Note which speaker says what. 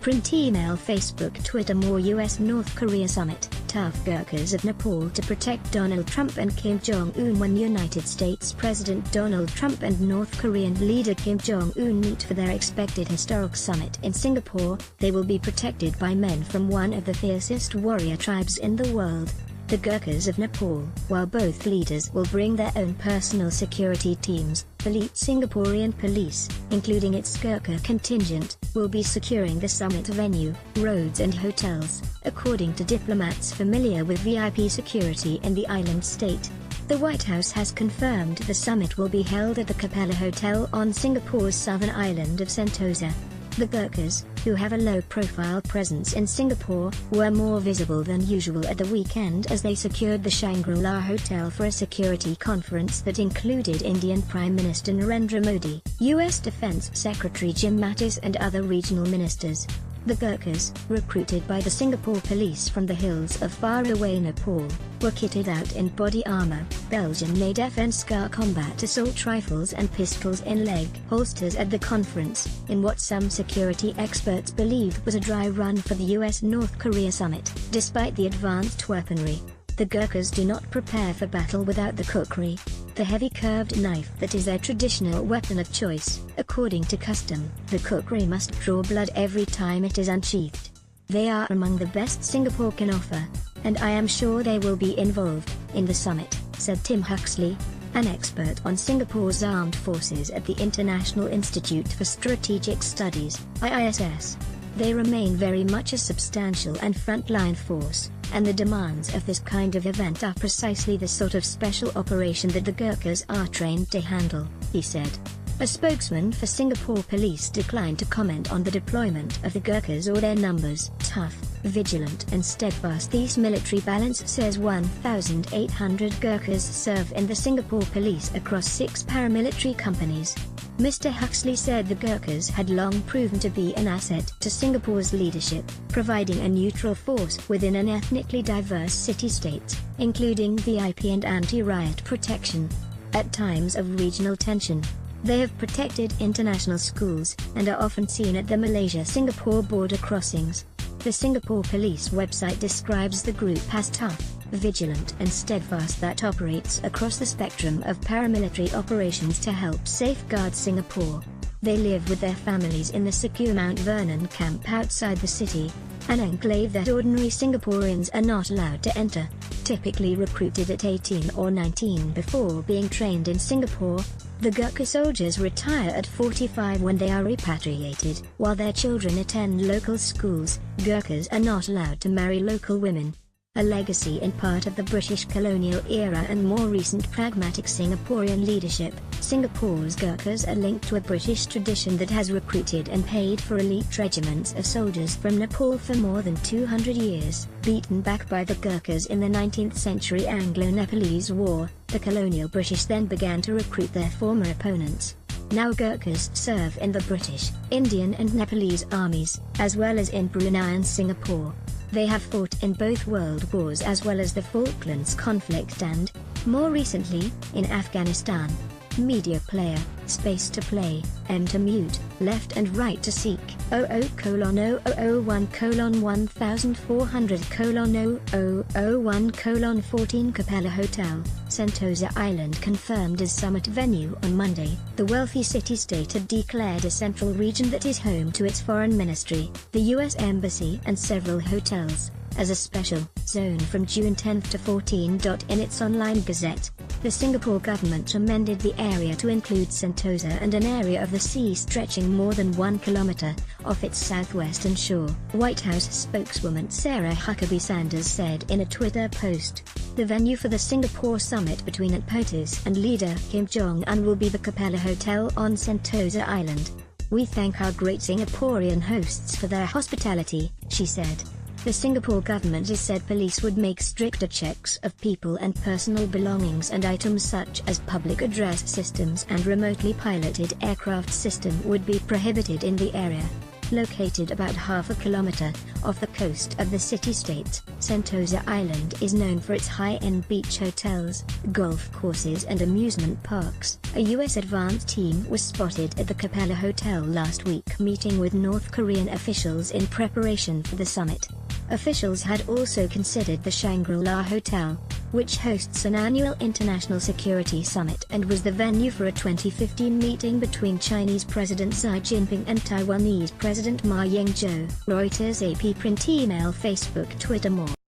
Speaker 1: Print, email, Facebook, Twitter. More US-North Korea summit. Tough Gurkhas of Nepal to protect Donald Trump and Kim Jong-un. When United States President Donald Trump and North Korean leader Kim Jong-un meet for their expected historic summit in Singapore, they will be protected by men from one of the fiercest warrior tribes in the world, the Gurkhas of Nepal. While both leaders will bring their own personal security teams, elite Singaporean police, including its Gurkha contingent, will be securing the summit venue, roads and hotels, according to diplomats familiar with VIP security in the island state. The White House has confirmed the summit will be held at the Capella Hotel on Singapore's southern island of Sentosa. The Gurkhas, who have a low-profile presence in Singapore, were more visible than usual at the weekend as they secured the Shangri-La Hotel for a security conference that included Indian Prime Minister Narendra Modi, U.S. Defense Secretary Jim Mattis and other regional ministers. The Gurkhas, recruited by the Singapore police from the hills of faraway Nepal, were kitted out in body armor, Belgian-made and SCAR combat assault rifles and pistols in leg holsters at the conference, in what some security experts believed was a dry run for the US-North Korea summit. Despite the advanced weaponry, the Gurkhas do not prepare for battle without the kukri, the heavy curved knife that is their traditional weapon of choice. According to custom, the kukri must draw blood every time it is unsheathed. They are among the best Singapore can offer, and I am sure they will be involved in the summit, said Tim Huxley, an expert on Singapore's armed forces at the International Institute for Strategic Studies, IISS. They remain very much a substantial and frontline force, and the demands of this kind of event are precisely the sort of special operation that the Gurkhas are trained to handle, he said. A spokesman for Singapore police declined to comment on the deployment of the Gurkhas or their numbers. Tough, vigilant and steadfast. This military balance says 1,800 Gurkhas serve in the Singapore police across 6 paramilitary companies. Mr. Huxley said the Gurkhas had long proven to be an asset to Singapore's leadership, providing a neutral force within an ethnically diverse city-state, including VIP and anti-riot protection. At times of regional tension, they have protected international schools, and are often seen at the Malaysia-Singapore border crossings. The Singapore police website describes the group as tough, vigilant and steadfast that operates across the spectrum of paramilitary operations to help safeguard Singapore. They live with their families in the secure Mount Vernon camp outside the city, an enclave that ordinary Singaporeans are not allowed to enter. Typically recruited at 18 or 19 before being trained in Singapore, the Gurkha soldiers retire at 45 when they are repatriated. While their children attend local schools, Gurkhas are not allowed to marry local women. A legacy in part of the British colonial era and more recent pragmatic Singaporean leadership, Singapore's Gurkhas are linked to a British tradition that has recruited and paid for elite regiments of soldiers from Nepal for more than 200 years. Beaten back by the Gurkhas in the 19th century Anglo-Nepalese War, the colonial British then began to recruit their former opponents. Now Gurkhas serve in the British, Indian and Nepalese armies, as well as in Brunei and Singapore. They have fought in both world wars as well as the Falklands conflict and, more recently, in Afghanistan. Media player, space to play, M to mute, left and right to seek, 00:14:14 Capella Hotel, Sentosa Island confirmed as summit venue on Monday. The wealthy city-state had declared a central region that is home to its foreign ministry, the U.S. Embassy and several hotels, as a special zone from June 10 to 14. In its online gazette, the Singapore government amended the area to include Sentosa and an area of the sea stretching more than 1 kilometer off its southwestern shore. White House spokeswoman Sarah Huckabee Sanders said in a Twitter post, "The venue for the Singapore summit between POTUS and leader Kim Jong-un will be the Capella Hotel on Sentosa Island. We thank our great Singaporean hosts for their hospitality," she said. The Singapore government has said police would make stricter checks of people and personal belongings, and items such as public address systems and remotely piloted aircraft system would be prohibited in the area. Located about half a kilometer off the coast of the city-state, Sentosa Island is known for its high-end beach hotels, golf courses and amusement parks. A U.S. advance team was spotted at the Capella Hotel last week, Bangkok meeting with North Korean officials in preparation for the summit. Officials had also considered the Shangri-La Hotel, which hosts an annual international security summit and was the venue for a 2015 meeting between Chinese President Xi Jinping and Taiwanese President Ma Ying-jeou. Reuters AP print email Facebook Twitter more.